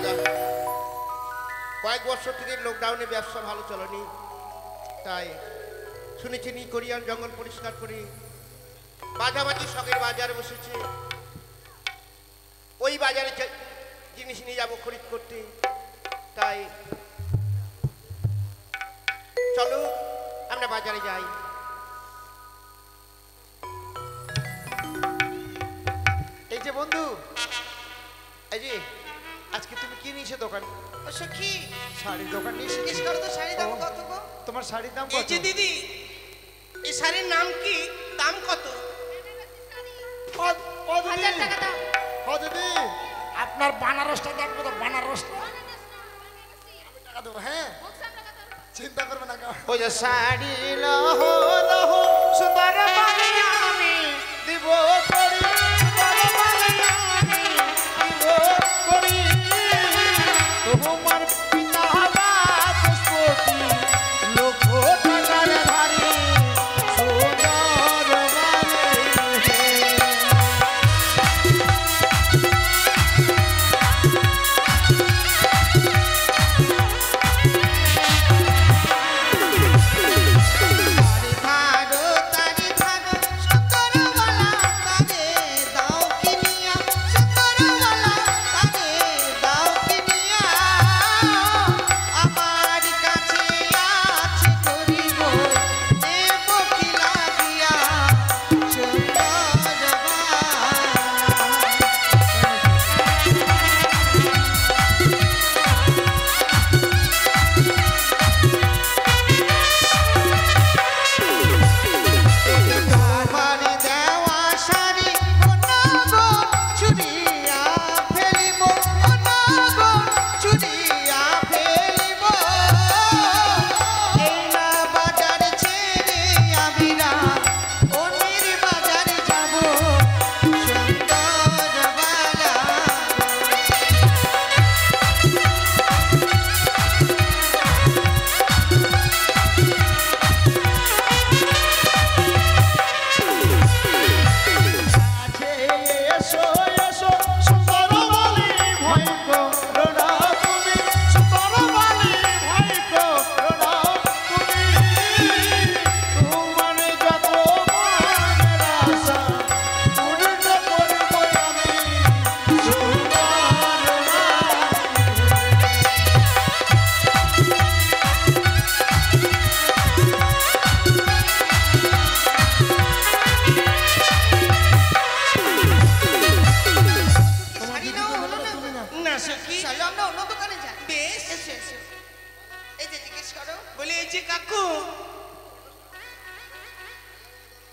দাদা, কয়েক বছর থেকে লকডাউনে ব্যবসা ভালো চলেনি, তাই শুনেছি নি কোরিয়ান জঙ্গল পরিষ্কার করি মাঝামাঝি শখের বাজার বসেছে, ওই বাজারে জিনিস নিয়ে যাবো খরিদ করতে। তাই চলো আমরা বাজারে যাই। এই যে বন্ধু, এই যে আজকে তুমি কি নিয়েছো দোকান? ও সখী, শাড়ির দোকান নিয়েছো? জিজ্ঞেস করো তো শাড়ির দাম কত গো? তোমার শাড়ির দাম এই কত? যে দিদি, এই শাড়ির নাম কি, দাম কত? দিদি আপনার বানারসটা দাম কত? বানারসটা টাকা দেবো। হ্যাঁ, চিন্তা করবে না। ওই যে শাড়ি লহ লহ সুন্দর আমি দিব করি, তোমার পিতা বাচস্পতি লক্ষ টাকার ধারী সুন্দর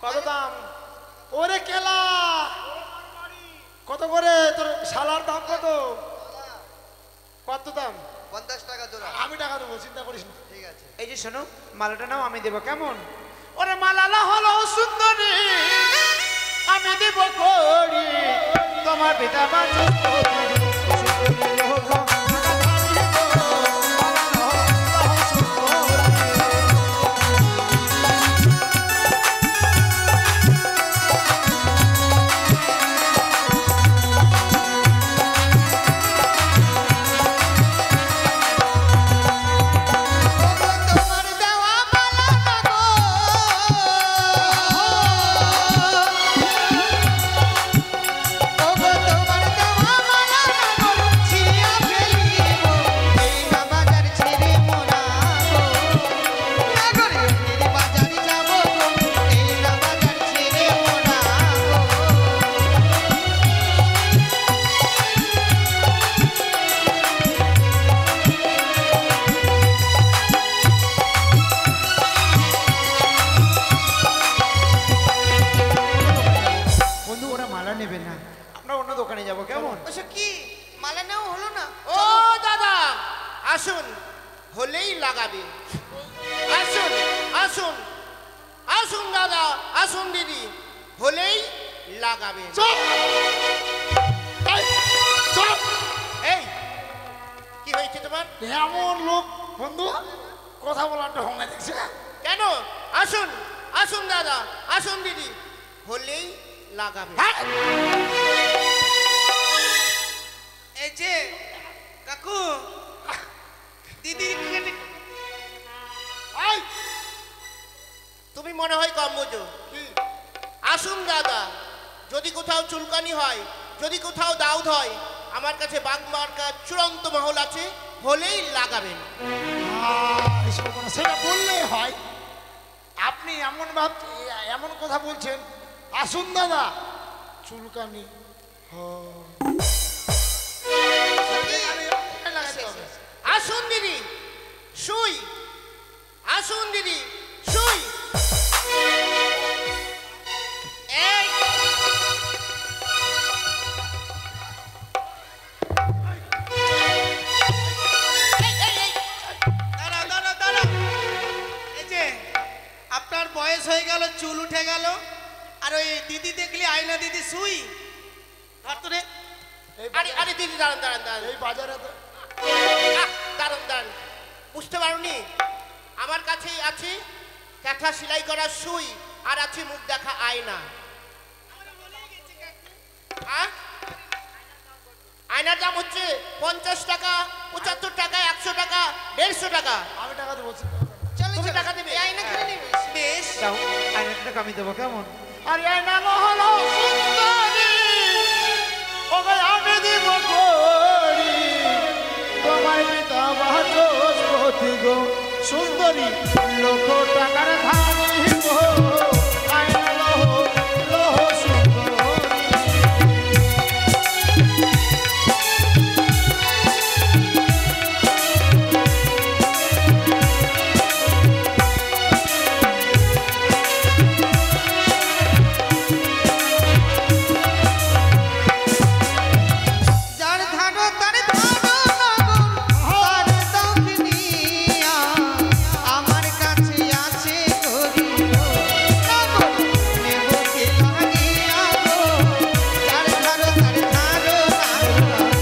কত দাম? ওরে কেলা কত করে তোর শালার দাম কত? কত দাম? 50 টাকা জোড়া। আমি টাকা দেবো, চিন্তা করিস না। ঠিক আছে। এই যে শোনো, মালাটা নাও, আমি দেবো। কেমন? ওরে মালালা হলো সুন্দরী, আমি দেব করি, তোমার পিতা বাচস্পতি আসুন, হলেই লাগাবে। আসুন আসুন আসুন দাদা, আসুন দিদি, হলেই লাগাবে। এই কি হয়েছে তোমার? এমন লোক বন্ধু কথা বলার ঢং না দেখছে কেন? আসুন আসুন দাদা, আসুন দিদি, হলেই লাগাবে। এই যে কাকু দিদির আই তুমি মনে হয় কম বোঝো। কি আসুন দাদা, যদি কোথাও চুলকানি হয়, যদি কোথাও দাউদ হয়, আমার কাছে বাগমার্কা চূড়ান্ত মহল আছে, হলেই লাগাবেন। সেটা বললেই হয়। আপনি এমন এমন কথা বলছেন। আসুন দাদা, চুলকানি আসুন দিদি শুই, আসুন দিদি শুই। এই দাঁড়াও দাঁড়াও দাঁড়াও। এই যে আপনার বয়স হয়ে গেল, চুল উঠে গেল, আর ওই দিদি দেখলি আয়না দিদি শুই ধর তো রে। আরে আরে দিদি দাঁড়ান দাঁড়ান দাঁড়ান এই বাজারে তো দাঁড়ান দাঁড়ান, বুঝতে পারোনি? আমার কাছেই আছে কাঁথা সেলাই করা সুই, আর আছে মুখ দেখা আয়না। আয়নার দাম হচ্ছে 50 টাকা, 75 টাকা, 100 টাকা, 150 টাকা। আমি টাকা দেবো। তুমি টাকা দেবে? আয়না কিনে নিবি? বেশ। দাও আয়নাটা আমি দেবো কেমন? আর আয়না হলো সুন্দরী, ওকে আমি দিব করি, তোমার পিতা বাচস্পতি গো সুন্দরী, লক্ষ টাকার ধানি গো, আয়না লহ লহ সুন্দরী। যার ধারো তার ধারো নগর, তার দক্ষিণিয়া, আমার কাছে আছে গরি নগর, নেব কি লাগিয়া গো, যার ধারো তার ধারো নগর।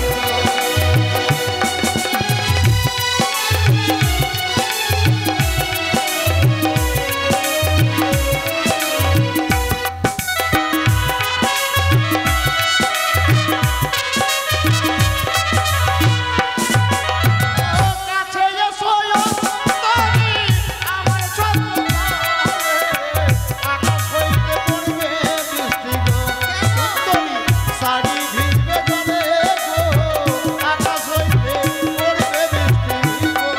কাছে এসো সুন্দরী, আমার সন্তান, আকাশ হইতে পড়বে বৃষ্টি গো সুন্দরী, শাড়ি ভিজবে জলে গো, আকাশ হইতে পড়বে বৃষ্টি গো।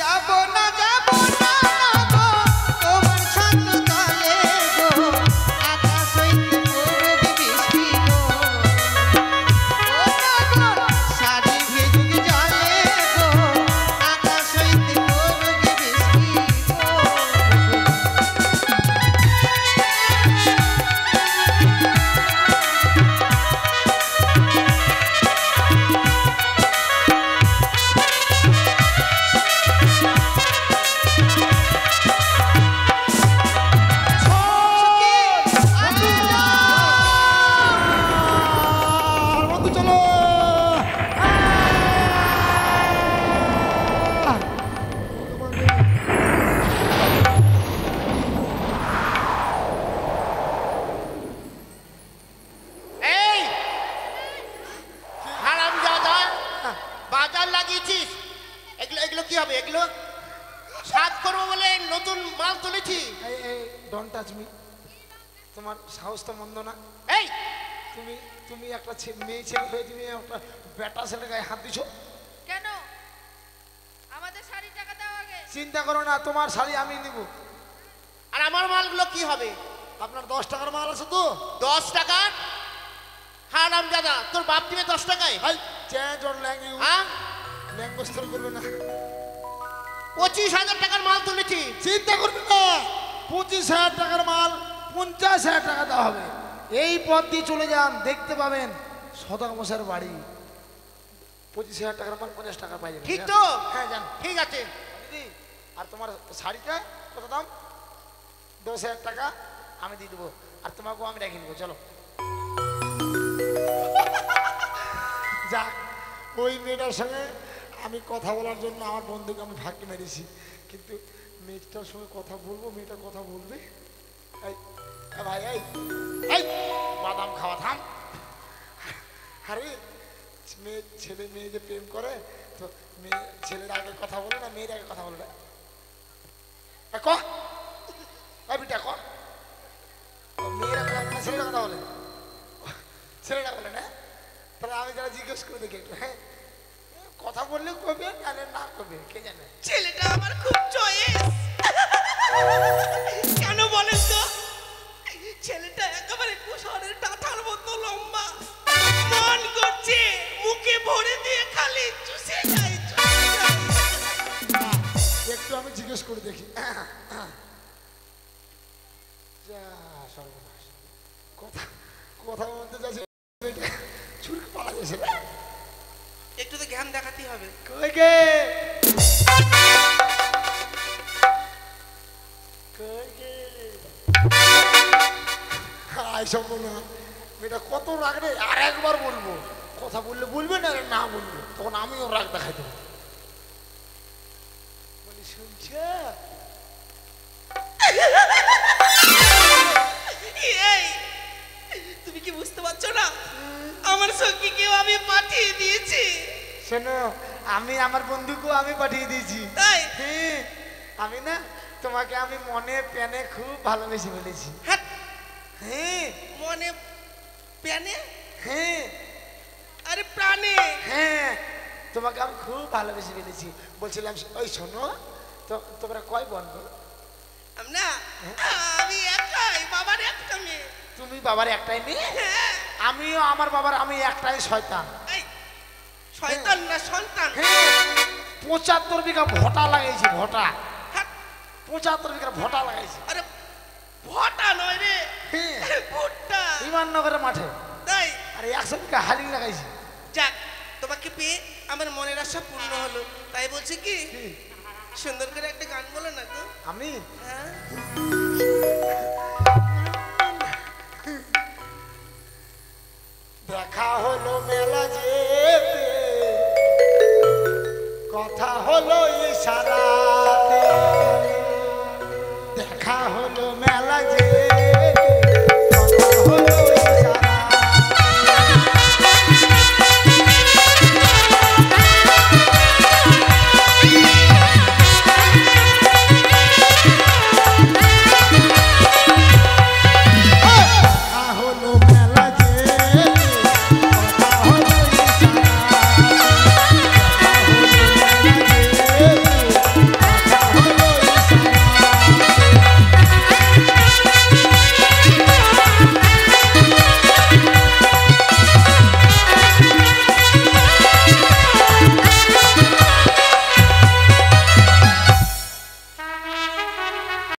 যাব না গো, তোমার ছন্দ তলে গো, আকাশ হইতে পড়বে বৃষ্টি গো, ও নগর শাড়ি ভিজুক জলে গো, আকাশ হইতে পড়বে বৃষ্টি গো। বন্ধু চলো। এই হারামজাদা, বাজার লাগিয়েছিস, এগুলো এগুলো কি হবে? এগুলো সাত করবো বলে নতুন মাল তুলেছি। এই ডোন্ট টাচ মি। তোমার সাহস তো মন্দ না। এই তুমি তুমি একটা মেয়ে ছেলে হয়ে তুমি একটা বেটা ছেলে গায়ে হাত দিছো। কেন? আমাদের শাড়ি টাকা দাও আগে। চিন্তা করো না, তোমার শাড়ি আমি নিব। আর আমার মালগুলো কি হবে? আপনার 10 টাকার মাল আছে তো? 10 টাকা? হারামজাদা, তোর বাপ দিবে 10 টাকায়? High change or language. হ্যাঁ, ল্যাঙ্গুয়েজ তোর করবে না। 25,000 টাকার মাল তুলেছি। চিন্তা করবে না, 25,000 টাকার মাল 50,000 টাকা দেওয়া হবে। এই পথ দিয়ে চলে যান, দেখতে পাবেন সদা মশার বাড়ি। 25,000 টাকার মাল 50 টাকা পাই যাবেন। ঠিক তো? হ্যাঁ জান। ঠিক আছে। দিদি, আর তোমার শাড়িটা কত দাম? 10,000 টাকা আমি দিয়ে দেবো, আর তোমাকেও আমি রেখে নেবো। চলো যাক, ওই মেয়েটার সঙ্গে আমি কথা বলার জন্য আমার বন্ধুকে আমি ফাঁকি মেরেছি, কিন্তু মেয়েটার সঙ্গে কথা বলবো, মেয়েটা কথা বলবে। এই ভাই, এই এই বাদাম খাওয়া থাম। আরে ছেলে মেয়ে যে প্রেম করে, তো মেয়ে ছেলের আগে কথা বলে না, মেয়ের আগে কথা বলে না? বিটা ক, মেয়েরা কথা বলে না, ছেলেরা কথা বলে? ছেলেরা বলে না? তাহলে আমি যারা জিজ্ঞেস করে দেখি একটু, হ্যাঁ কথা বললে কবে নাহলে না কবে, কে জানে? ছেলেটা আমার খুব চয়েস। কেন বলেন তো? ছেলেটা একেবারে কুশলের ডাঁটার মতো লম্বা, মন করছে মুখে ভরে দিয়ে খালি চুষে যায়, চুষে যায়। একটু আমি জিজ্ঞেস করে দেখি। যা সর্বনাশ, কথা কথা বলতে যাচ্ছে ছুটকে পালা গেছে। একটু তো জ্ঞান দেখাতে হবে। কই গে, কই গে? আয় সম্ভব না, মেয়েটা কত রাগ রে। আর একবার বলবো, কথা বললে বলবে না, না বলবে তখন আমিও রাগ দেখাই দেবো। বলি শুনছ, এই, তুমি কি বুঝতে পারছো না আমার সঙ্গীকেও আমি পাঠিয়ে দিয়েছি? শোনো, আমি আমার বন্ধুকেও আমি পাঠিয়ে দিয়েছি। তাই? হ্যাঁ, আমি না তোমাকে আমি মনে প্যানে খুব ভালোবেসে ফেলেছি। হ্যাঁ, হ্যাঁ মনে প্যানে, হ্যাঁ আরে প্রাণে। হ্যাঁ, তোমাকে আমি খুব ভালোবেসে ফেলেছি। বলছিলাম ওই শোনো তো, তোমরা কয় বোন গো? না, আমি একাই, বাবার একটা মেয়ে। তুমি বাবার একটাই মেয়ে? হ্যাঁ। আমিও আমার বাবার আমি একটাই শয়তান। এই, শয়তান না সন্তান? হ্যাঁ, ৭৫ বিঘা ভটা লাগাইছি, ভটা হ্যাঁ, ৭৫ বিঘা ভটা লাগাইছি। আরে ভটা নয় রে, হ্যাঁ, ভুট্টা। বিমাননগরের মাঠে। তাই? আরে ১০০ বিঘা হালিং লাগাইছি। যাক, তোমাকে পেয়ে আমার মনের আশা পূর্ণ হলো। তাই বলছি কি, সুন্দর করে একটা গান বলো না তো। আমি হ্যাঁ, দেখা হলো মেলা যে